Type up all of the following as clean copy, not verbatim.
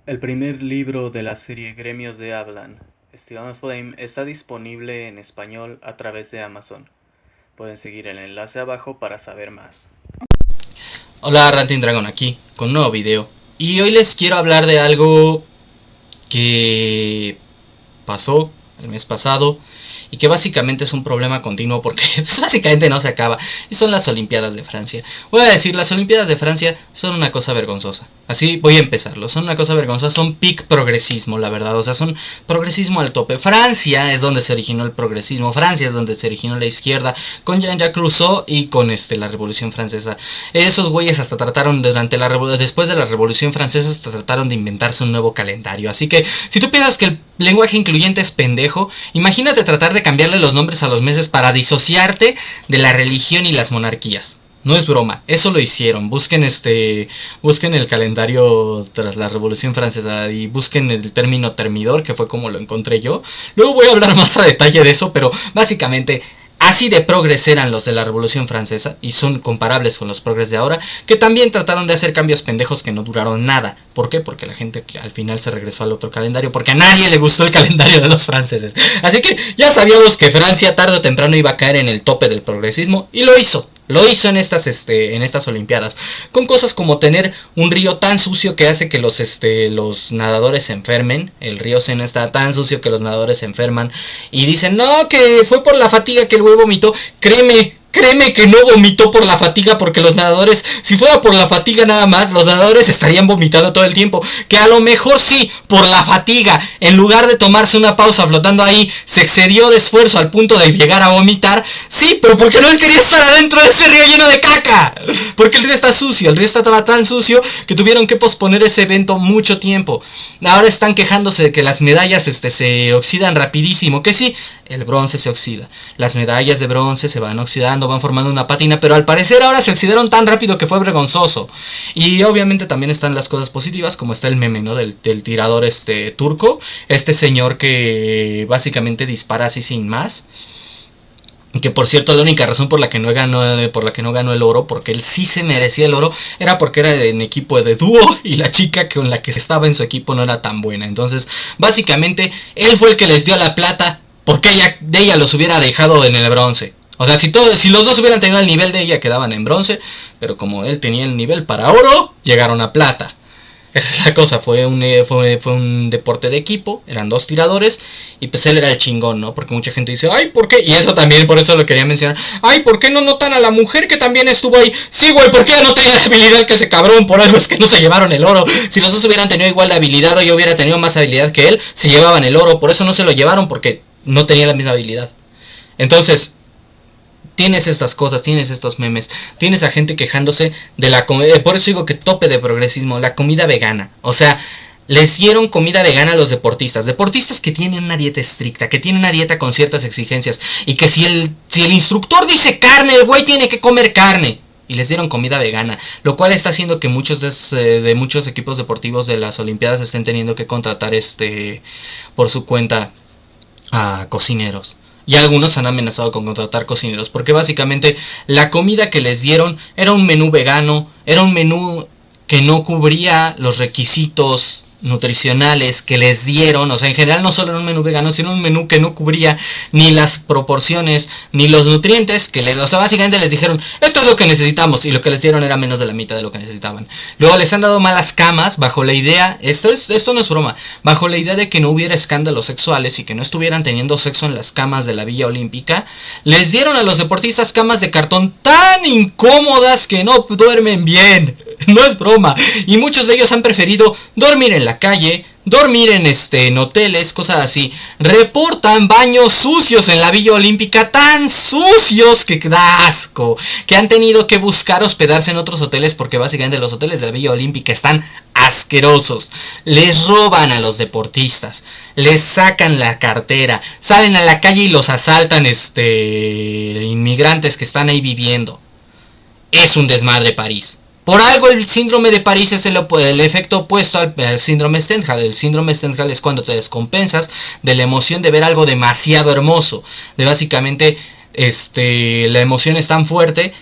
El primer libro de la serie Gremios de Hablan, Estimados Flame, está disponible en español a través de Amazon. Pueden seguir el enlace abajo para saber más. Hola, Ranting Dragon aquí, con un nuevo video. Y hoy les quiero hablar de algo que pasó el mes pasado y que básicamente es un problema continuo porque pues, básicamente no se acaba. Y son las Olimpiadas de Francia. Voy a decir, las Olimpiadas de Francia son una cosa vergonzosa. Así voy a empezarlo. Son una cosa vergonzosa, son peak progresismo, la verdad. O sea, son progresismo al tope. Francia es donde se originó el progresismo. Francia es donde se originó la izquierda con Jean-Jacques Rousseau y con la Revolución Francesa. Esos güeyes hasta trataron después de la Revolución Francesa hasta trataron de inventarse un nuevo calendario. Así que si tú piensas que el lenguaje incluyente es pendejo, imagínate tratar de cambiarle los nombres a los meses para disociarte de la religión y las monarquías. No es broma, eso lo hicieron. Busquen el calendario tras la Revolución Francesa y busquen el término termidor, que fue como lo encontré yo. Luego voy a hablar más a detalle de eso, pero básicamente así de progres eran los de la Revolución Francesa y son comparables con los progres de ahora, que también trataron de hacer cambios pendejos que no duraron nada. ¿Por qué? Porque la gente al final se regresó al otro calendario, porque a nadie le gustó el calendario de los franceses. Así que ya sabíamos que Francia tarde o temprano iba a caer en el tope del progresismo y lo hizo. Lo hizo en estas Olimpiadas, con cosas como tener un río tan sucio que hace que los nadadores se enfermen. El río Sena está tan sucio que los nadadores se enferman y dicen, no, que fue por la fatiga que el güey vomitó. Créeme que no vomitó por la fatiga, porque los nadadores, si fuera por la fatiga nada más, los nadadores estarían vomitando todo el tiempo. Que a lo mejor sí, por la fatiga, en lugar de tomarse una pausa flotando ahí, se excedió de esfuerzo al punto de llegar a vomitar. Sí, pero porque no él quería estar adentro de ese río lleno de caca. Porque el río está sucio, el río estaba tan sucio que tuvieron que posponer ese evento mucho tiempo. Ahora están quejándose de que las medallas se oxidan rapidísimo. Que sí, el bronce se oxida. Las medallas de bronce se van oxidando, van formando una pátina, pero al parecer ahora se oxidaron tan rápido que fue vergonzoso. Y obviamente también están las cosas positivas, como está el meme, ¿no? Del tirador turco, este señor que básicamente dispara así sin más. Que por cierto, la única razón por la que no ganó el oro, porque él sí se merecía el oro, era porque era en equipo de dúo y la chica con la que estaba en su equipo no era tan buena. Entonces, básicamente, él fue el que les dio la plata, porque ella los hubiera dejado en el bronce. O sea, si los dos hubieran tenido el nivel de ella, quedaban en bronce, pero como él tenía el nivel para oro, llegaron a plata. Esa es la cosa, fue un deporte de equipo, eran dos tiradores y pues él era el chingón, ¿no? Porque mucha gente dice, ay, ¿por qué? Y eso también, por eso lo quería mencionar, ay, ¿por qué no notan a la mujer que también estuvo ahí? Sí, güey, ¿por qué no tenía la habilidad que ese cabrón? Por algo es que no se llevaron el oro. Si los dos hubieran tenido igual de habilidad o yo hubiera tenido más habilidad que él, se llevaban el oro. Por eso no se lo llevaron, porque no tenía la misma habilidad. Entonces, tienes estas cosas, tienes estos memes, tienes a gente quejándose de la comida, por eso digo que tope de progresismo, la comida vegana. O sea, les dieron comida vegana a los deportistas que tienen una dieta estricta, que tienen una dieta con ciertas exigencias, y que si el instructor dice carne, el güey tiene que comer carne. Y les dieron comida vegana, lo cual está haciendo que muchos de muchos equipos deportivos de las Olimpiadas estén teniendo que contratar por su cuenta a cocineros. Y algunos han amenazado con contratar cocineros, porque básicamente la comida que les dieron era un menú vegano, era un menú que no cubría los requisitos nutricionales que les dieron. O sea, en general no solo era un menú vegano, sino un menú que no cubría ni las proporciones ni los nutrientes que les, o sea, básicamente les dijeron, esto es lo que necesitamos, y lo que les dieron era menos de la mitad de lo que necesitaban. Luego les han dado malas camas bajo la idea, esto no es broma, bajo la idea de que no hubiera escándalos sexuales y que no estuvieran teniendo sexo en las camas de la Villa Olímpica. Les dieron a los deportistas camas de cartón tan incómodas que no duermen bien. No es broma. Y muchos de ellos han preferido dormir en la calle, dormir en hoteles, cosas así. Reportan baños sucios en la Villa Olímpica, tan sucios que da asco, que han tenido que buscar hospedarse en otros hoteles, porque básicamente los hoteles de la Villa Olímpica están asquerosos. Les roban a los deportistas, les sacan la cartera, salen a la calle y los asaltan inmigrantes que están ahí viviendo. Es un desmadre París. Por algo el síndrome de París es el efecto opuesto al síndrome Stendhal. El síndrome Stendhal es cuando te descompensas de la emoción de ver algo demasiado hermoso. De básicamente la emoción es tan fuerte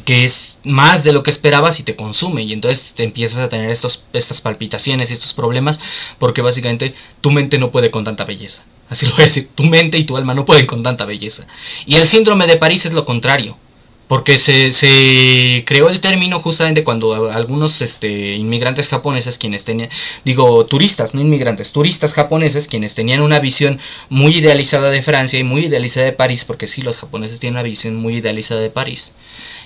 que es más de lo que esperabas y te consume, y entonces te empiezas a tener estas palpitaciones y estos problemas, porque básicamente tu mente no puede con tanta belleza. Así lo voy a decir, tu mente y tu alma no pueden con tanta belleza. Y el síndrome de París es lo contrario, porque se creó el término justamente cuando algunos inmigrantes japoneses, quienes tenían, digo turistas, no inmigrantes, turistas japoneses, quienes tenían una visión muy idealizada de Francia y muy idealizada de París, porque sí, los japoneses tienen una visión muy idealizada de París,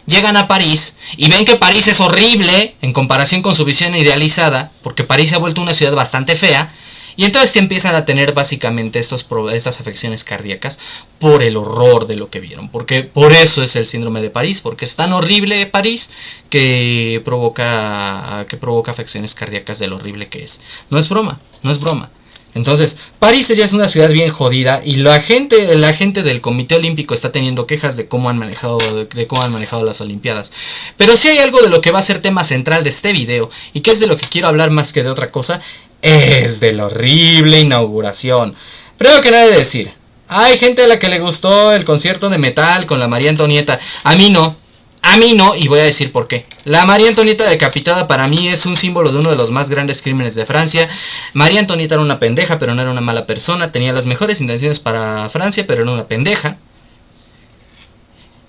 llegan a París y ven que París es horrible en comparación con su visión idealizada, porque París se ha vuelto una ciudad bastante fea. Y entonces te empiezan a tener básicamente estas afecciones cardíacas por el horror de lo que vieron. Porque por eso es el síndrome de París, porque es tan horrible París que provoca afecciones cardíacas de lo horrible que es. No es broma, no es broma. Entonces, París ya es una ciudad bien jodida y la gente del Comité Olímpico está teniendo quejas de cómo han manejado las Olimpiadas. Pero si hay algo de lo que va a ser tema central de este video y que es de lo que quiero hablar más que de otra cosa, es de la horrible inauguración. Primero que nada de decir, hay gente a la que le gustó el concierto de metal con la María Antonieta. A mí no, y voy a decir por qué. La María Antonieta decapitada para mí es un símbolo de uno de los más grandes crímenes de Francia. María Antonieta era una pendeja, pero no era una mala persona. Tenía las mejores intenciones para Francia, pero era una pendeja.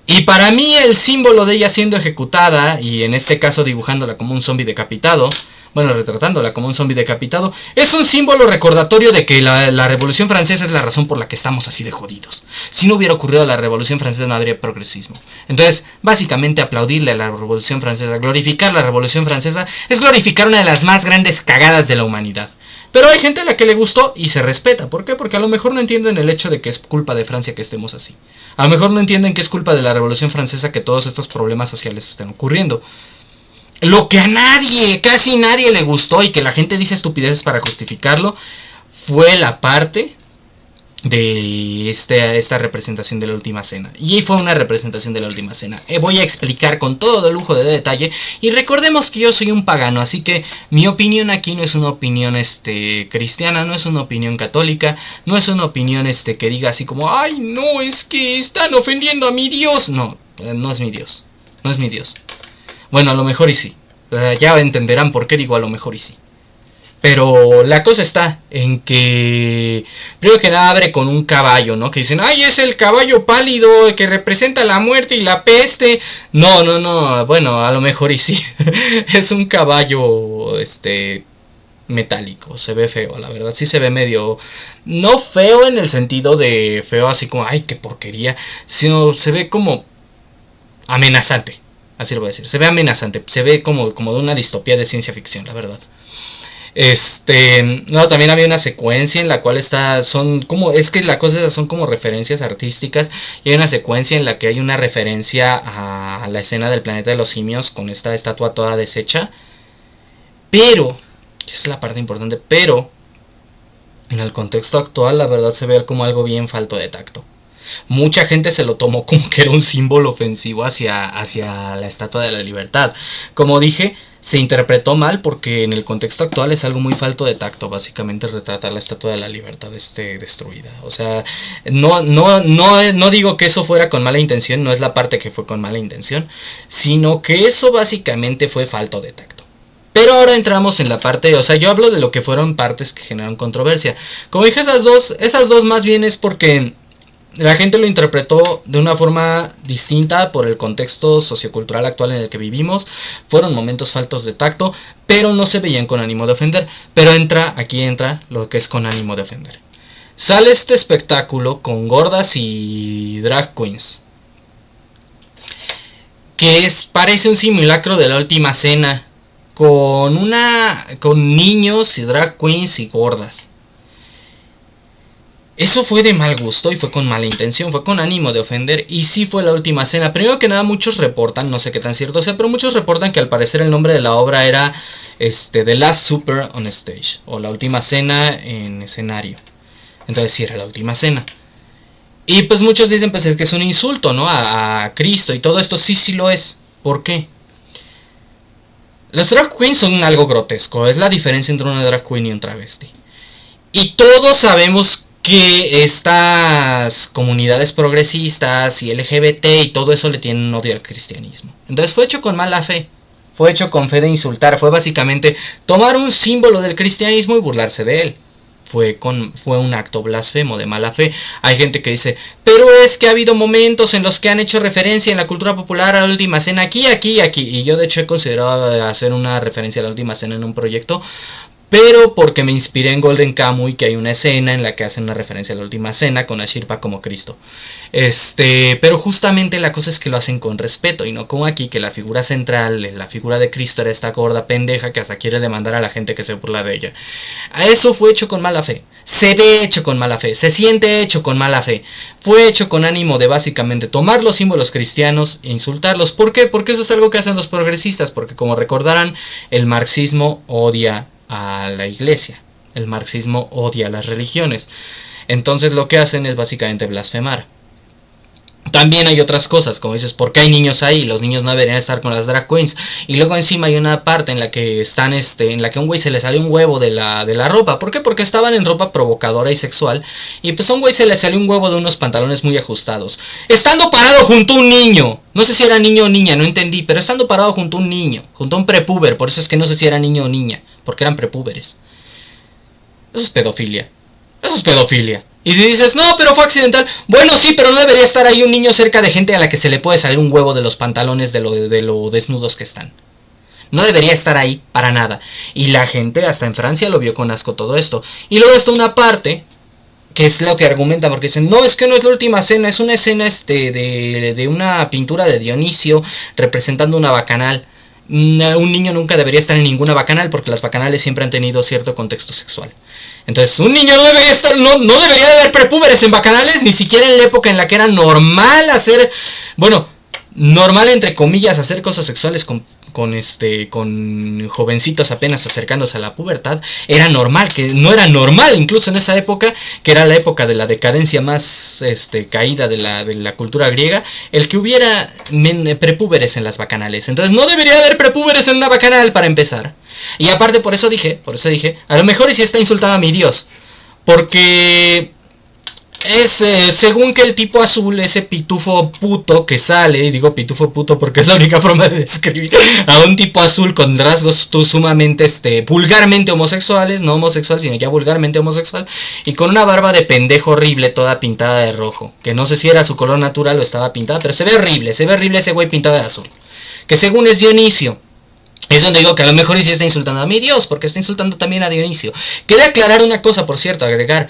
Y para mí el símbolo de ella siendo ejecutada, y en este caso dibujándola como un zombie decapitado, bueno, retratándola como un zombie decapitado, es un símbolo recordatorio de que la Revolución Francesa es la razón por la que estamos así de jodidos. Si no hubiera ocurrido la Revolución Francesa no habría progresismo. Entonces, básicamente aplaudirle a la Revolución Francesa, glorificar la Revolución Francesa, es glorificar una de las más grandes cagadas de la humanidad. Pero hay gente a la que le gustó y se respeta. ¿Por qué? Porque a lo mejor no entienden el hecho de que es culpa de Francia que estemos así. A lo mejor no entienden que es culpa de la Revolución Francesa que todos estos problemas sociales estén ocurriendo. Lo que a casi nadie le gustó y que la gente dice estupideces para justificarlo, fue la parte de esta representación de la Última Cena. Y fue una representación de la Última Cena. Voy a explicar con todo el lujo de detalle. Y recordemos que yo soy un pagano, así que mi opinión aquí no es una opinión cristiana, no es una opinión católica, no es una opinión que diga así como, ay no, es que están ofendiendo a mi Dios. No, no es mi Dios, no es mi Dios. Bueno, a lo mejor y sí. Ya entenderán por qué digo a lo mejor y sí. Pero la cosa está en que primero que nada abre con un caballo, ¿no? Que dicen, ay, es el caballo pálido que representa la muerte y la peste. No, bueno, a lo mejor y sí. Es un caballo, metálico, se ve feo, la verdad, sí se ve medio, no feo en el sentido de feo así como, ay, qué porquería, sino se ve como amenazante. Así lo voy a decir. Se ve amenazante. Se ve como de una distopía de ciencia ficción, la verdad. No, también había una secuencia en la cual es que la cosa son como referencias artísticas. Y hay una secuencia en la que hay una referencia a la escena del planeta de los simios con esta estatua toda deshecha. Pero, esa es la parte importante, pero en el contexto actual la verdad se ve como algo bien falto de tacto. Mucha gente se lo tomó como que era un símbolo ofensivo hacia la Estatua de la Libertad. Como dije, se interpretó mal porque en el contexto actual es algo muy falto de tacto, básicamente retratar la Estatua de la Libertad destruida. O sea, no digo que eso fuera con mala intención, no es la parte que fue con mala intención, sino que eso básicamente fue falto de tacto. Pero ahora entramos en la parte, o sea, yo hablo de lo que fueron partes que generaron controversia. Como dije, esas dos más bien es porque la gente lo interpretó de una forma distinta por el contexto sociocultural actual en el que vivimos. Fueron momentos faltos de tacto, pero no se veían con ánimo de ofender. Pero aquí entra lo que es con ánimo de ofender. Sale este espectáculo con gordas y drag queens, que parece un simulacro de la Última Cena, con niños y drag queens y gordas. Eso fue de mal gusto y fue con mala intención, fue con ánimo de ofender, y sí fue la Última Cena. Primero que nada, muchos reportan, no sé qué tan cierto sea, pero muchos reportan que al parecer el nombre de la obra era The Last Supper on Stage, o La Última Cena en escenario. Entonces sí era la Última Cena. Y pues muchos dicen pues es que es un insulto, ¿no? A Cristo y todo esto. Sí lo es. ¿Por qué? Los drag queens son algo grotesco, es la diferencia entre una drag queen y un travesti. Y todos sabemos que estas comunidades progresistas y LGBT y todo eso le tienen un odio al cristianismo. Entonces fue hecho con mala fe. Fue hecho con fe de insultar. Fue básicamente tomar un símbolo del cristianismo y burlarse de él. Fue un acto blasfemo de mala fe. Hay gente que dice, pero es que ha habido momentos en los que han hecho referencia en la cultura popular a la última cena aquí. Y yo de hecho he considerado hacer una referencia a la última cena en un proyecto, pero porque me inspiré en Golden Kamuy, que hay una escena en la que hacen una referencia a la última cena con Ashirpa como Cristo. Pero justamente la cosa es que lo hacen con respeto y no como aquí, que la figura central, la figura de Cristo era esta gorda pendeja que hasta quiere demandar a la gente que se burla de ella. A eso fue hecho con mala fe. Se ve hecho con mala fe, se siente hecho con mala fe. Fue hecho con ánimo de básicamente tomar los símbolos cristianos e insultarlos. ¿Por qué? Porque eso es algo que hacen los progresistas, porque como recordarán, el marxismo odia a la iglesia. El marxismo odia a las religiones. Entonces lo que hacen es básicamente blasfemar. También hay otras cosas, como dices, ¿por qué hay niños ahí? Los niños no deberían estar con las drag queens. Y luego encima hay una parte en la que están, en la que a un güey se le salió un huevo de la ropa. ¿Por qué? Porque estaban en ropa provocadora y sexual. Y pues a un güey se le salió un huevo de unos pantalones muy ajustados. Estando parado junto a un niño. No sé si era niño o niña, no entendí. Pero estando parado junto a un niño, junto a un prepúber. Por eso es que no sé si era niño o niña, porque eran prepúberes. Eso es pedofilia. Eso es pedofilia. Y si dices, no, pero fue accidental. Bueno, sí, pero no debería estar ahí un niño cerca de gente a la que se le puede salir un huevo de los pantalones de lo desnudos que están. No debería estar ahí para nada. Y la gente hasta en Francia lo vio con asco todo esto. Y luego está una parte que es lo que argumenta, porque dicen, no, es que no es la última cena, es una escena de una pintura de Dionisio representando una bacanal. Un niño nunca debería estar en ninguna bacanal porque las bacanales siempre han tenido cierto contexto sexual. Entonces un niño no debería estar, no debería de haber prepúberes en bacanales, ni siquiera en la época en la que era normal hacer, bueno, normal entre comillas hacer cosas sexuales con jovencitos apenas acercándose a la pubertad. Era normal, que no era normal incluso en esa época, que era la época de la decadencia más caída de la cultura griega, el que hubiera prepúberes en las bacanales. Entonces no debería haber prepúberes en una bacanal para empezar. Y aparte por eso dije, a lo mejor y si está insultando a mi Dios, porque es según que el tipo azul, ese pitufo puto que sale, y digo pitufo puto porque es la única forma de describir a un tipo azul con rasgos sumamente vulgarmente homosexuales, no homosexual sino ya vulgarmente homosexual, y con una barba de pendejo horrible toda pintada de rojo, que no sé si era su color natural o estaba pintada, pero se ve horrible ese güey pintado de azul, que según es Dionisio. Es donde digo que a lo mejor sí está insultando a mi Dios, porque está insultando también a Dionisio. Quería aclarar una cosa, por cierto, agregar.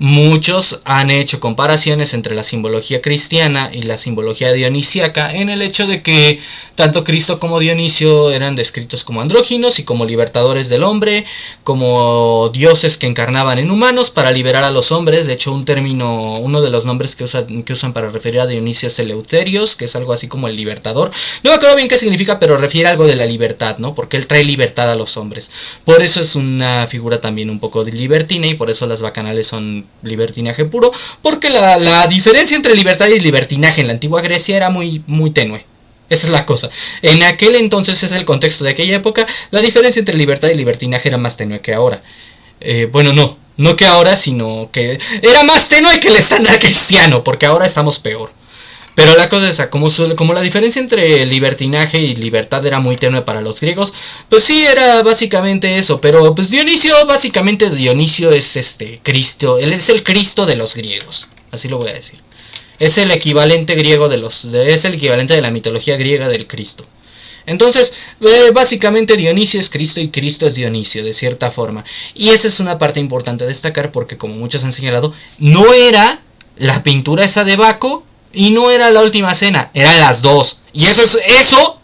Muchos han hecho comparaciones entre la simbología cristiana y la simbología dionisíaca en el hecho de que tanto Cristo como Dionisio eran descritos como andróginos y como libertadores del hombre, como dioses que encarnaban en humanos para liberar a los hombres. De hecho, uno de los nombres que usan para referir a Dionisio es Eleuterios, que es algo así como el libertador. No me acuerdo bien qué significa, pero refiere a algo de la libertad, ¿no? Porque él trae libertad a los hombres. Por eso es una figura también un poco libertina y por eso las bacanales son libertinaje puro, porque la diferencia entre libertad y libertinaje en la antigua Grecia era muy, muy tenue. Esa es la cosa. En aquel entonces, es el contexto de aquella época, la diferencia entre libertad y libertinaje era más tenue que ahora. No que ahora, sino que era más tenue que el estándar cristiano, porque ahora estamos peor. Pero la cosa es, como la diferencia entre libertinaje y libertad era muy tenue para los griegos, pues sí, era básicamente eso. Pero pues Dionisio es Cristo, él es el Cristo de los griegos, así lo voy a decir. Es el equivalente griego es el equivalente de la mitología griega del Cristo. Entonces, básicamente Dionisio es Cristo y Cristo es Dionisio, de cierta forma. Y esa es una parte importante a destacar porque, como muchos han señalado, no era la pintura esa de Baco y no era la última cena, eran las dos. Y eso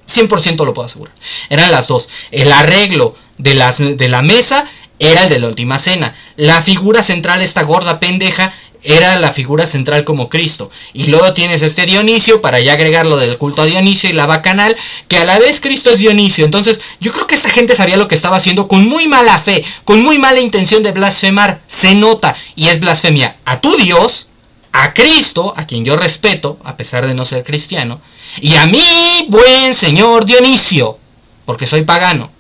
100% lo puedo asegurar. Eran las dos. El arreglo de la mesa era el de la última cena. La figura central, esta gorda pendeja, era la figura central como Cristo. Y luego tienes Dionisio para ya agregar lo del culto a Dionisio y la bacanal, que a la vez Cristo es Dionisio. Entonces yo creo que esta gente sabía lo que estaba haciendo con muy mala fe, con muy mala intención de blasfemar. Se nota, y es blasfemia a tu Dios, a Cristo, a quien yo respeto, a pesar de no ser cristiano, y a mi buen señor Dionisio, porque soy pagano.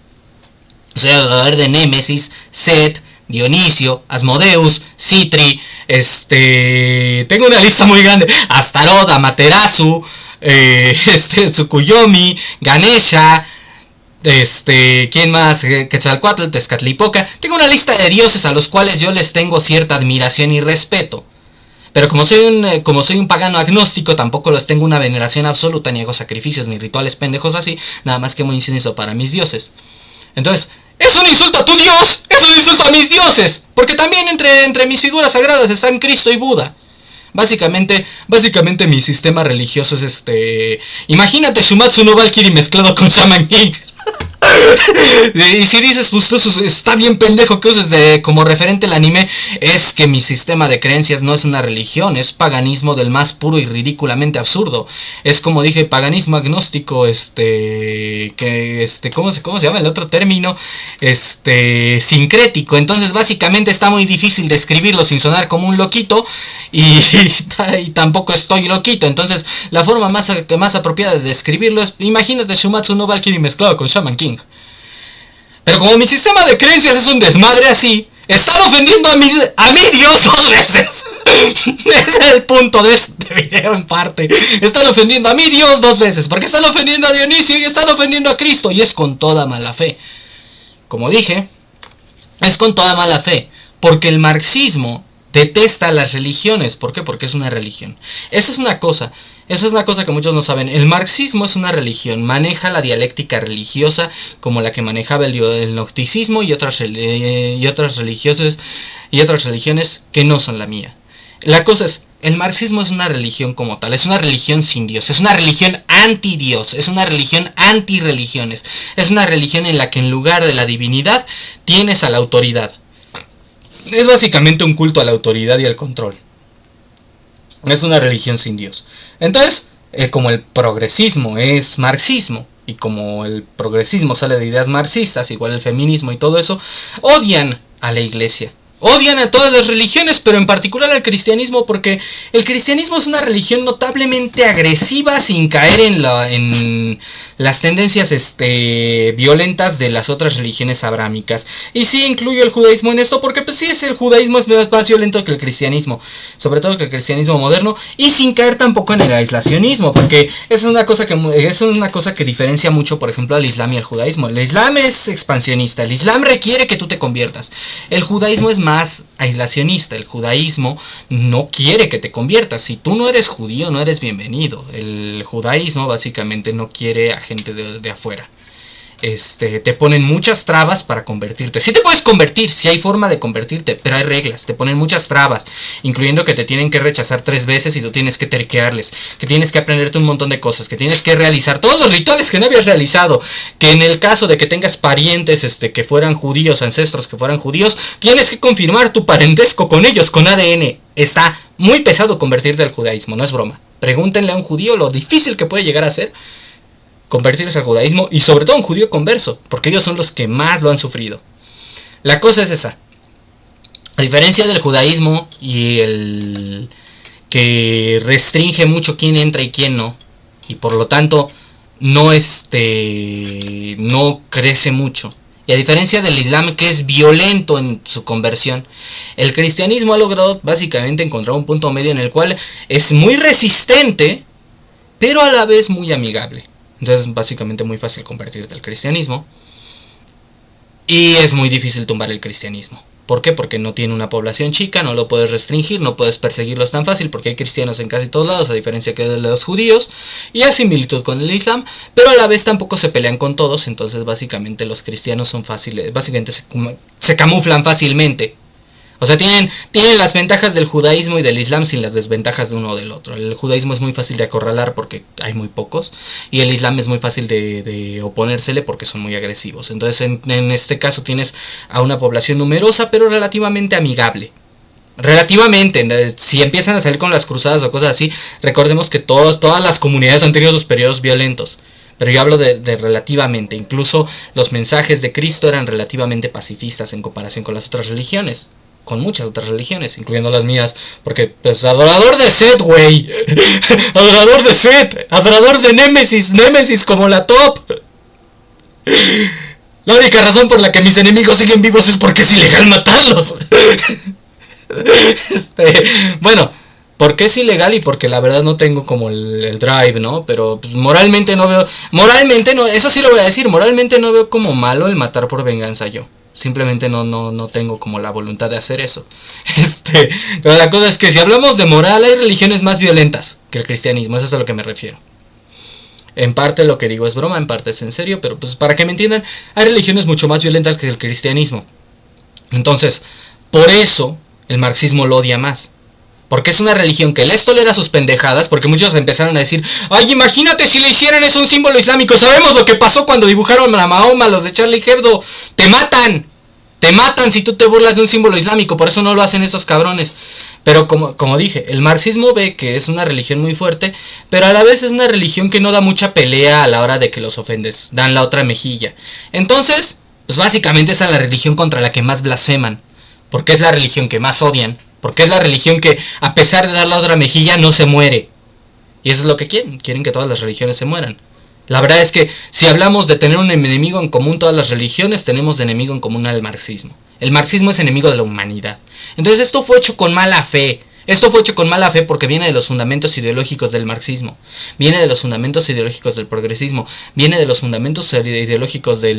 Soy adorador de Némesis, Set, Dionisio, Asmodeus, Citri, tengo una lista muy grande, Astaroth, Amaterasu, Tsukuyomi, Ganesha, ¿quién más? Quetzalcóatl, Tezcatlipoca. Tengo una lista de dioses a los cuales yo les tengo cierta admiración y respeto. Pero como soy un pagano agnóstico, tampoco les tengo una veneración absoluta, ni hago sacrificios ni rituales pendejos así, nada más que muy incienso para mis dioses. Entonces, es un insulto a tu dios, es un insulto a mis dioses, porque también entre mis figuras sagradas están Cristo y Buda. Básicamente mi sistema religioso es imagínate Shumatsu no Valkyrie mezclado con Shaman King. Y si dices, pues eso está bien pendejo que uses como referente el anime, es que mi sistema de creencias no es una religión, es paganismo del más puro y ridículamente absurdo. Es como dije, paganismo agnóstico, ¿cómo se llama el otro término? Sincrético. Entonces básicamente está muy difícil describirlo sin sonar como un loquito, y tampoco estoy loquito. Entonces la forma más apropiada de describirlo es, imagínate Shumatsu no Valkyrie mezclado con Shaman King. Pero como mi sistema de creencias es un desmadre así, están ofendiendo a mi Dios 2 veces. Ese es el punto de este video en parte. Están ofendiendo a mi Dios 2 veces, porque están ofendiendo a Dionisio y están ofendiendo a Cristo, y es con toda mala fe. Como dije, es con toda mala fe, porque el marxismo detesta las religiones. ¿Por qué? Porque es una religión. Eso es una cosa que muchos no saben. El marxismo es una religión, maneja la dialéctica religiosa como la que manejaba el gnosticismo y otras religiones que no son la mía. La cosa es, el marxismo es una religión como tal, es una religión sin Dios, es una religión anti-Dios, es una religión anti-religiones, es una religión en la que en lugar de la divinidad tienes a la autoridad. Es básicamente un culto a la autoridad y al control. Es una religión sin Dios. Entonces, como el progresismo es marxismo, y como el progresismo sale de ideas marxistas, igual el feminismo y todo eso, odian a la iglesia. Odian a todas las religiones, pero en particular al cristianismo, porque el cristianismo es una religión notablemente agresiva sin caer en las tendencias violentas de las otras religiones abrámicas. Y sí incluyo el judaísmo en esto, porque pues sí, el judaísmo es más violento que el cristianismo, sobre todo que el cristianismo moderno, y sin caer tampoco en el aislacionismo, porque esa es una cosa que diferencia mucho, por ejemplo, al islam y al judaísmo. El islam es expansionista, el islam requiere que tú te conviertas. El judaísmo es más aislacionista, el judaísmo no quiere que te conviertas. Si tú no eres judío, no eres bienvenido. El judaísmo básicamente no quiere a gente de afuera. Te ponen muchas trabas para convertirte. Sí te puedes convertir, sí hay forma de convertirte, pero hay reglas, te ponen muchas trabas, incluyendo que te tienen que rechazar 3 veces y tú tienes que terquearles, que tienes que aprenderte un montón de cosas, que tienes que realizar todos los rituales que no habías realizado, que en el caso de que tengas parientes que fueran judíos, ancestros que fueran judíos, tienes que confirmar tu parentesco con ellos, con ADN. Está muy pesado convertirte al judaísmo, no es broma. Pregúntenle a un judío lo difícil que puede llegar a ser convertirse al judaísmo, y sobre todo un judío converso, porque ellos son los que más lo han sufrido. La cosa es esa. A diferencia del judaísmo y el que restringe mucho quién entra y quién no, y por lo tanto no crece mucho. Y a diferencia del islam, que es violento en su conversión, el cristianismo ha logrado básicamente encontrar un punto medio en el cual es muy resistente, pero a la vez muy amigable. Entonces es básicamente muy fácil convertirte al cristianismo. Y es muy difícil tumbar el cristianismo. ¿Por qué? Porque no tiene una población chica, no lo puedes restringir, no puedes perseguirlos tan fácil, porque hay cristianos en casi todos lados, a diferencia que de los judíos, y hay similitud con el islam, pero a la vez tampoco se pelean con todos. Entonces básicamente los cristianos son fáciles, básicamente se camuflan fácilmente. O sea, tienen las ventajas del judaísmo y del islam sin las desventajas de uno o del otro. El judaísmo es muy fácil de acorralar porque hay muy pocos, y el islam es muy fácil de oponérsele porque son muy agresivos. Entonces en este caso tienes a una población numerosa pero relativamente amigable. Relativamente, si empiezan a salir con las cruzadas o cosas así, recordemos que todas las comunidades han tenido sus periodos violentos. Pero yo hablo de relativamente. Incluso los mensajes de Cristo eran relativamente pacifistas en comparación con las otras religiones. Con muchas otras religiones, incluyendo las mías. Porque, pues, adorador de Set, güey. Adorador de Set. Adorador de Némesis como la top. La única razón por la que mis enemigos siguen vivos es porque es ilegal matarlos. Bueno, porque es ilegal y porque la verdad no tengo como el drive, ¿no? Pero pues, moralmente no veo... Moralmente no, eso sí lo voy a decir, moralmente no veo como malo el matar por venganza yo. Simplemente no tengo como la voluntad de hacer eso. Pero la cosa es que si hablamos de moral, hay religiones más violentas que el cristianismo, eso es a lo que me refiero. En parte lo que digo es broma, en parte es en serio, pero pues para que me entiendan, hay religiones mucho más violentas que el cristianismo. Entonces, por eso el marxismo lo odia más. Porque es una religión que les tolera sus pendejadas, porque muchos empezaron a decir, ay, imagínate si le hicieran eso a un símbolo islámico, sabemos lo que pasó cuando dibujaron a Mahoma, los de Charlie Hebdo, te matan si tú te burlas de un símbolo islámico, por eso no lo hacen estos cabrones. Pero como dije, el marxismo ve que es una religión muy fuerte, pero a la vez es una religión que no da mucha pelea a la hora de que los ofendes, dan la otra mejilla. Entonces, pues básicamente esa es la religión contra la que más blasfeman, porque es la religión que más odian. Porque es la religión que, a pesar de dar la otra mejilla, no se muere. Y eso es lo que quieren. Quieren que todas las religiones se mueran. La verdad es que, si hablamos de tener un enemigo en común todas las religiones, tenemos de enemigo en común al marxismo. El marxismo es enemigo de la humanidad. Entonces esto fue hecho con mala fe. Esto fue hecho con mala fe porque viene de los fundamentos ideológicos del marxismo. Viene de los fundamentos ideológicos del progresismo. Viene de los fundamentos ideológicos de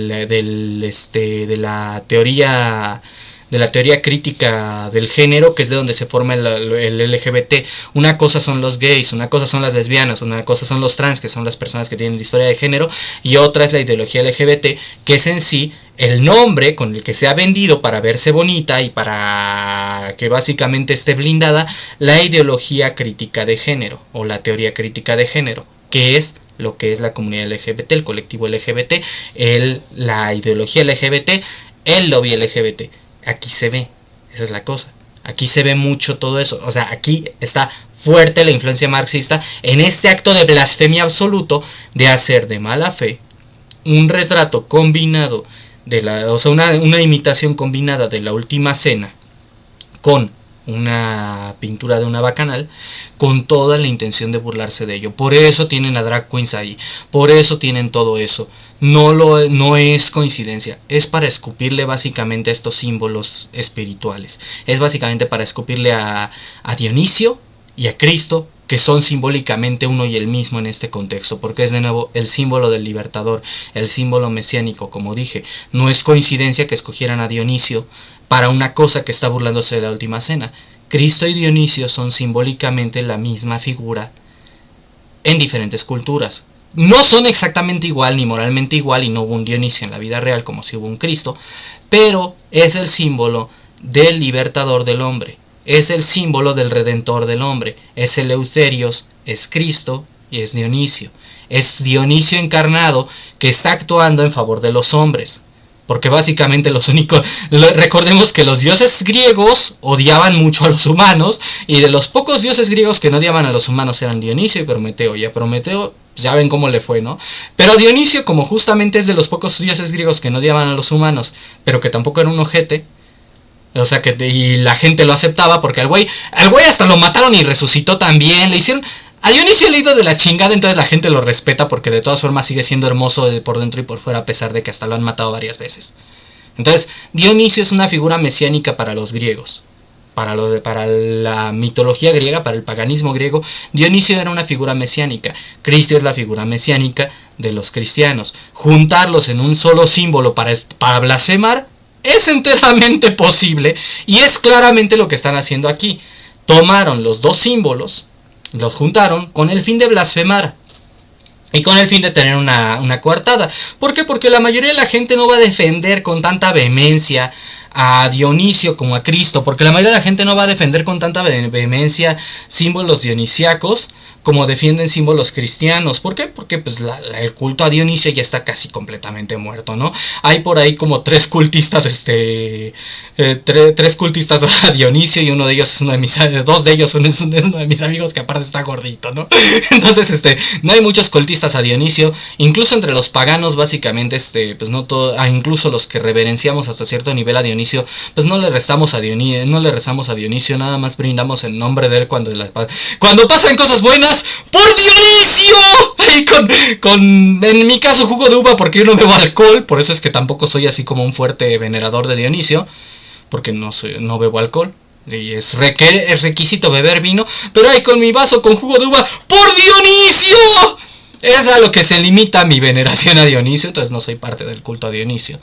la teoría... de la teoría crítica del género, que es de donde se forma el LGBT. Una cosa son los gays, una cosa son las lesbianas, una cosa son los trans, que son las personas que tienen disforia de género, y otra es la ideología LGBT, que es en sí el nombre con el que se ha vendido para verse bonita y para que básicamente esté blindada la ideología crítica de género, o la teoría crítica de género, que es lo que es la comunidad LGBT, el colectivo LGBT, la ideología LGBT, el lobby LGBT. Aquí se ve, esa es la cosa, aquí se ve mucho todo eso, o sea, aquí está fuerte la influencia marxista en este acto de blasfemia absoluto de hacer de mala fe un retrato combinado, una imitación combinada de la Última Cena con una pintura de una bacanal, con toda la intención de burlarse de ello. Por eso tienen a drag queens ahí, por eso tienen todo eso. No es coincidencia, es para escupirle básicamente a estos símbolos espirituales. Es básicamente para escupirle a Dionisio y a Cristo, que son simbólicamente uno y el mismo en este contexto, porque es de nuevo el símbolo del libertador, el símbolo mesiánico, como dije. No es coincidencia que escogieran a Dionisio para una cosa que está burlándose de la Última Cena. Cristo y Dionisio son simbólicamente la misma figura en diferentes culturas. No son exactamente igual ni moralmente igual, y no hubo un Dionisio en la vida real como si hubo un Cristo, pero es el símbolo del libertador del hombre, es el símbolo del redentor del hombre, es el Eleuterios, es Cristo y es Dionisio. Es Dionisio encarnado que está actuando en favor de los hombres. Porque básicamente recordemos que los dioses griegos odiaban mucho a los humanos, y de los pocos dioses griegos que no odiaban a los humanos eran Dionisio y Prometeo. Y a Prometeo ya ven cómo le fue, ¿no? Pero Dionisio, como justamente es de los pocos dioses griegos que no odiaban a los humanos, pero que tampoco era un ojete, o sea que y la gente lo aceptaba, porque al güey hasta lo mataron y resucitó también, le hicieron... A Dionisio le ha ido de la chingada, entonces la gente lo respeta porque de todas formas sigue siendo hermoso por dentro y por fuera, a pesar de que hasta lo han matado varias veces. Entonces, Dionisio es una figura mesiánica para los griegos. Para la mitología griega, para el paganismo griego, Dionisio era una figura mesiánica. Cristo es la figura mesiánica de los cristianos. Juntarlos en un solo símbolo para blasfemar es enteramente posible, y es claramente lo que están haciendo aquí. Tomaron los dos símbolos, los juntaron con el fin de blasfemar y con el fin de tener una coartada. ¿Por qué? Porque la mayoría de la gente no va a defender con tanta vehemencia a Dionisio como a Cristo, porque la mayoría de la gente no va a defender con tanta vehemencia símbolos dionisiacos como defienden símbolos cristianos. ¿Por qué? Porque pues el culto a Dionisio ya está casi completamente muerto, ¿no? Hay por ahí como tres cultistas a Dionisio, y uno de ellos es dos de ellos es uno de mis amigos, que aparte está gordito, ¿no? Entonces no hay muchos cultistas a Dionisio, incluso entre los paganos básicamente pues no todo, incluso los que reverenciamos hasta cierto nivel a Dionisio, pues no le rezamos a Dionisio, nada más brindamos en nombre de él cuando pasan cosas buenas. bebidas por Dionisio. Y en mi caso jugo de uva porque yo no bebo alcohol, por eso es que tampoco soy así como un fuerte venerador de Dionisio, porque no bebo alcohol. Y es requisito beber vino, pero ahí con mi vaso con jugo de uva por Dionisio. Es a lo que se limita mi veneración a Dionisio, entonces no soy parte del culto a Dionisio.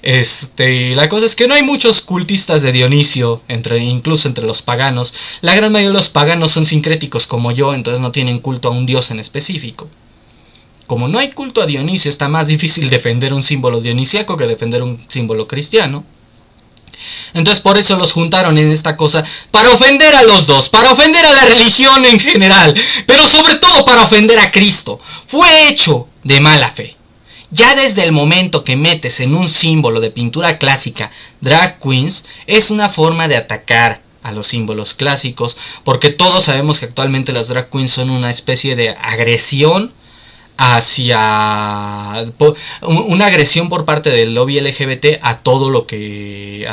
La cosa es que no hay muchos cultistas de Dionisio, incluso entre los paganos. La gran mayoría de los paganos son sincréticos como yo, entonces no tienen culto a un dios en específico. Como no hay culto a Dionisio, está más difícil defender un símbolo dionisiaco que defender un símbolo cristiano. Entonces por eso los juntaron en esta cosa, para ofender a los dos, para ofender a la religión en general, pero sobre todo para ofender a Cristo. Fue hecho de mala fe. Ya desde el momento que metes en un símbolo de pintura clásica drag queens, es una forma de atacar a los símbolos clásicos, porque todos sabemos que actualmente las drag queens son una especie de agresión hacia una agresión por parte del lobby LGBT a todo lo que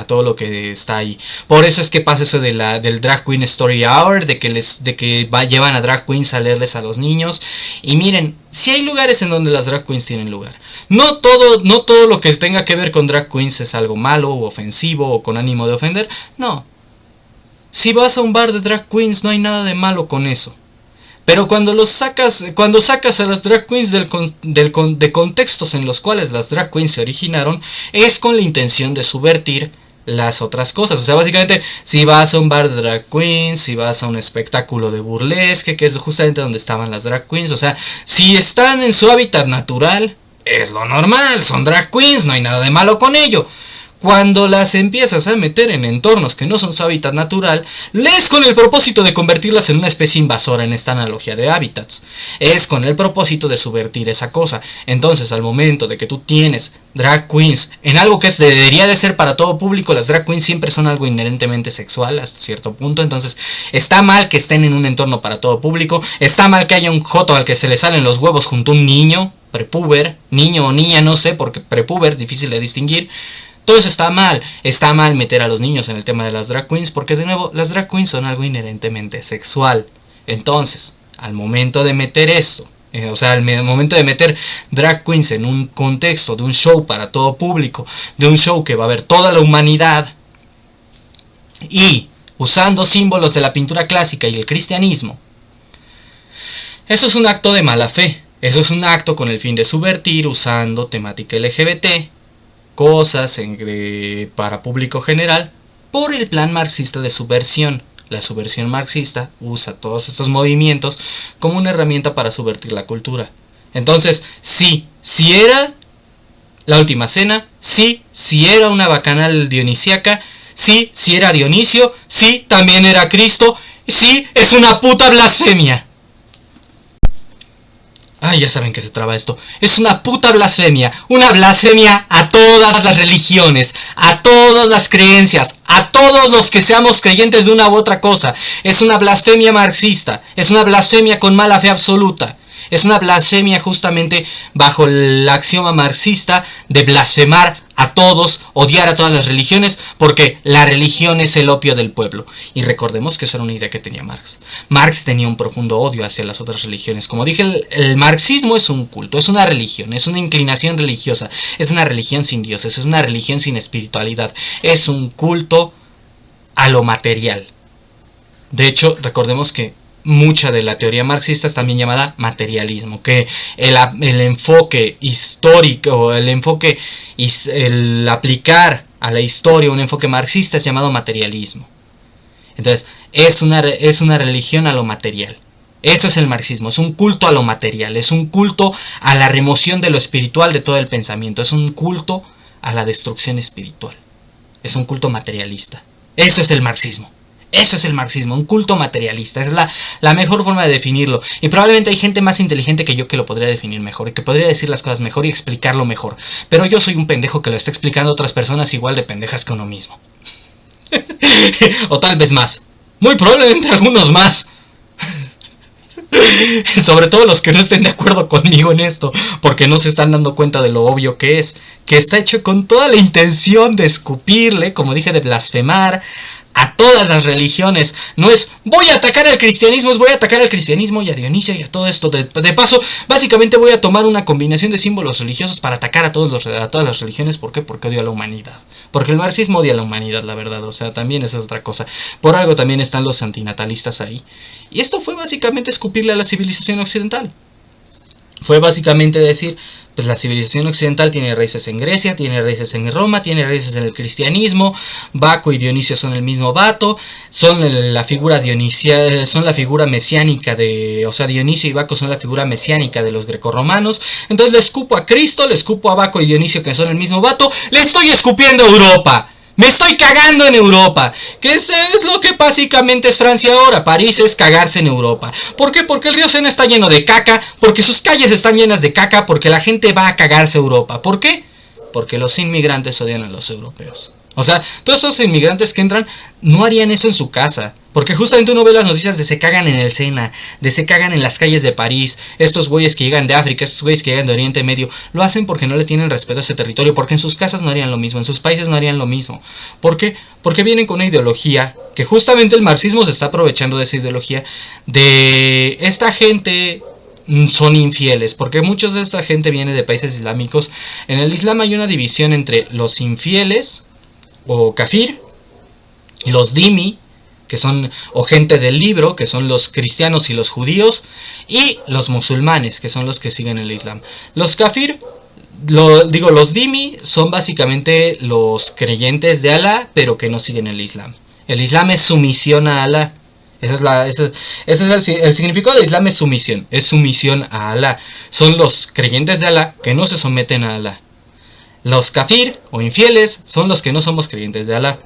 está ahí. Por eso es que pasa eso del Drag Queen Story Hour, de que llevan a drag queens a leerles a los niños. Y miren, si hay lugares en donde las drag queens tienen lugar. No todo lo que tenga que ver con drag queens es algo malo o ofensivo o con ánimo de ofender. No. Si vas a un bar de drag queens no hay nada de malo con eso. Pero cuando sacas a las drag queens de contextos en los cuales las drag queens se originaron, es con la intención de subvertir las otras cosas. O sea, básicamente, si vas a un bar de drag queens, si vas a un espectáculo de burlesque, que es justamente donde estaban las drag queens, o sea, si están en su hábitat natural, es lo normal, son drag queens, no hay nada de malo con ello. Cuando las empiezas a meter en entornos que no son su hábitat natural, es con el propósito de convertirlas en una especie invasora en esta analogía de hábitats. Es con el propósito de subvertir esa cosa. Entonces, al momento de que tú tienes drag queens en algo que debería de ser para todo público, las drag queens siempre son algo inherentemente sexual hasta cierto punto. Entonces, está mal que estén en un entorno para todo público. Está mal que haya un joto al que se le salen los huevos junto a un niño, prepuber, niño o niña, no sé, porque prepuber, difícil de distinguir. Todo eso está mal meter a los niños en el tema de las drag queens, porque de nuevo, las drag queens son algo inherentemente sexual. Entonces, al momento de meter esto, al momento de meter drag queens en un contexto de un show para todo público, de un show que va a ver toda la humanidad, y usando símbolos de la pintura clásica y el cristianismo, eso es un acto de mala fe. Eso es un acto con el fin de subvertir usando temática LGBT, cosas para público general, por el plan marxista de subversión. La subversión marxista usa todos estos movimientos como una herramienta para subvertir la cultura. Entonces, si era la última cena, si era una bacanal dionisiaca, si era Dionisio, sí, también era Cristo, sí, es una puta blasfemia. Ay, ya saben que se traba esto. Es una puta blasfemia. Una blasfemia a todas las religiones, a todas las creencias, a todos los que seamos creyentes de una u otra cosa. Es una blasfemia marxista. Es una blasfemia con mala fe absoluta. Es una blasfemia justamente bajo el axioma marxista de blasfemar a todos, odiar a todas las religiones, porque la religión es el opio del pueblo. Y recordemos que eso era una idea que tenía Marx. Marx tenía un profundo odio hacia las otras religiones. Como dije, el marxismo es un culto, es una religión, es una inclinación religiosa, es una religión sin dioses, es una religión sin espiritualidad, es un culto a lo material. De hecho, recordemos que mucha de la teoría marxista es también llamada materialismo, que el enfoque histórico, el aplicar a la historia un enfoque marxista es llamado materialismo. Entonces, es una religión a lo material. Eso es el marxismo, es un culto a lo material, es un culto a la remoción de lo espiritual de todo el pensamiento, es un culto a la destrucción espiritual, es un culto materialista. Eso es el marxismo. Eso es el marxismo, un culto materialista. Esa es la mejor forma de definirlo. Y probablemente hay gente más inteligente que yo que lo podría definir mejor, y que podría decir las cosas mejor y explicarlo mejor. Pero yo soy un pendejo que lo está explicando a otras personas igual de pendejas que uno mismo. O tal vez más. Muy probablemente algunos más. Sobre todo los que no estén de acuerdo conmigo en esto, porque no se están dando cuenta de lo obvio que es. Que está hecho con toda la intención de escupirle, como dije, de blasfemar a todas las religiones. No es voy a atacar al cristianismo, es voy a atacar al cristianismo y a Dionisio y a todo esto. De paso, básicamente voy a tomar una combinación de símbolos religiosos para atacar a todas las religiones. ¿Por qué? Porque odio a la humanidad. Porque el marxismo odia a la humanidad, la verdad. O sea, también esa es otra cosa. Por algo también están los antinatalistas ahí. Y esto fue básicamente escupirle a la civilización occidental. Fue básicamente decir, pues la civilización occidental tiene raíces en Grecia, tiene raíces en Roma, tiene raíces en el cristianismo. Baco y Dionisio son el mismo vato, son la figura Dionisia, son la figura mesiánica de, o sea, Dionisio y Baco son la figura mesiánica de los grecorromanos. Entonces le escupo a Cristo, le escupo a Baco y Dionisio que son el mismo vato, le estoy escupiendo a Europa. Me estoy cagando en Europa. Que es lo que básicamente es Francia ahora. París es cagarse en Europa. ¿Por qué? Porque el río Sena está lleno de caca. Porque sus calles están llenas de caca. Porque la gente va a cagarse a Europa. ¿Por qué? Porque los inmigrantes odian a los europeos. O sea, todos esos inmigrantes que entran no harían eso en su casa. Porque justamente uno ve las noticias de se cagan en el Sena, de se cagan en las calles de París. Estos güeyes que llegan de África, estos güeyes que llegan de Oriente Medio, lo hacen porque no le tienen respeto a ese territorio. Porque en sus casas no harían lo mismo, en sus países no harían lo mismo. ¿Por qué? Porque vienen con una ideología, que justamente el marxismo se está aprovechando de esa ideología, de esta gente son infieles, porque muchos de esta gente viene de países islámicos. En el Islam hay una división entre los infieles o kafir, los dhimmi, que son, o gente del libro, que son los cristianos y los judíos, y los musulmanes, que son los que siguen el Islam. Los kafir, los dhimmi, son básicamente los creyentes de Alá, pero que no siguen el Islam. El Islam es sumisión a Alá. Ese es el significado de Islam, es sumisión a Alá. Son los creyentes de Alá que no se someten a Alá. Los kafir o infieles son los que no somos creyentes de Alá.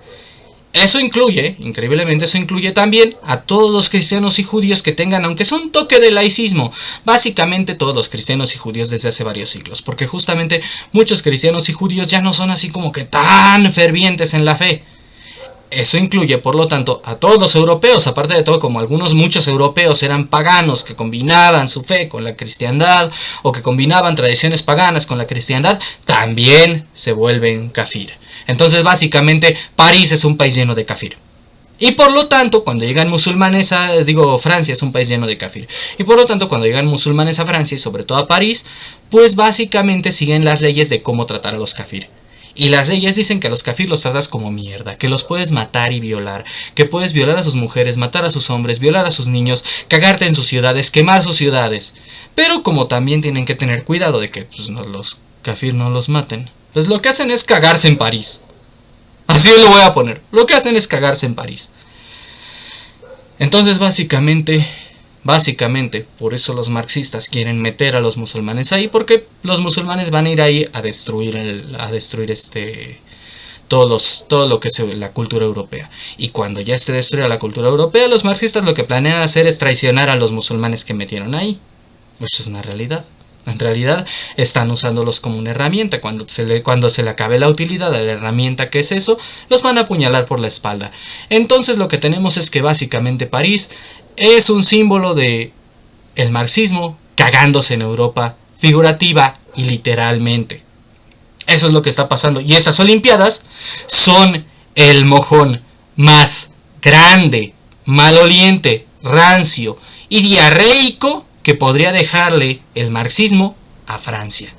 Eso incluye, increíblemente, eso incluye también a todos los cristianos y judíos que tengan, aunque sea un toque de laicismo, básicamente todos los cristianos y judíos desde hace varios siglos, porque justamente muchos cristianos y judíos ya no son así como que tan fervientes en la fe. Eso incluye, por lo tanto, a todos los europeos, aparte de todo, como muchos europeos eran paganos que combinaban su fe con la cristiandad, o que combinaban tradiciones paganas con la cristiandad, también se vuelven kafir. Entonces, básicamente, París es un país lleno de kafir. Y por lo tanto, cuando llegan musulmanes Francia es un país lleno de kafir. Y por lo tanto, cuando llegan musulmanes a Francia y sobre todo a París, pues básicamente siguen las leyes de cómo tratar a los kafir. Y las leyes dicen que a los kafir los tratas como mierda, que los puedes matar y violar, que puedes violar a sus mujeres, matar a sus hombres, violar a sus niños, cagarte en sus ciudades, quemar sus ciudades. Pero como también tienen que tener cuidado de que pues, los kafir no los maten, pues lo que hacen es cagarse en París. Así lo voy a poner. Lo que hacen es cagarse en París. Entonces básicamente, por eso los marxistas quieren meter a los musulmanes ahí, porque los musulmanes van a ir ahí a destruir todo lo que es la cultura europea. Y cuando ya esté destruida la cultura europea, los marxistas lo que planean hacer es traicionar a los musulmanes que metieron ahí. Eso es una realidad. En realidad están usándolos como una herramienta. Cuando se le acabe la utilidad de la herramienta que es eso, los van a apuñalar por la espalda. Entonces lo que tenemos es que básicamente París es un símbolo de el marxismo cagándose en Europa, figurativa y literalmente. Eso es lo que está pasando. Y estas Olimpiadas son el mojón más grande, maloliente, rancio y diarreico que podría dejarle el marxismo a Francia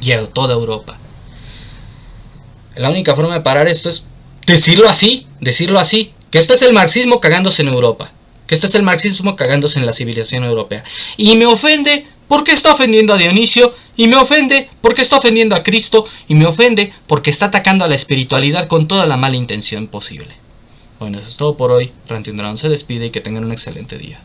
y a toda Europa. La única forma de parar esto es decirlo así, que esto es el marxismo cagándose en Europa, que esto es el marxismo cagándose en la civilización europea. Y me ofende porque está ofendiendo a Dionisio, y me ofende porque está ofendiendo a Cristo, y me ofende porque está atacando a la espiritualidad con toda la mala intención posible. Bueno, eso es todo por hoy. Ranting Dragon se despide y que tengan un excelente día.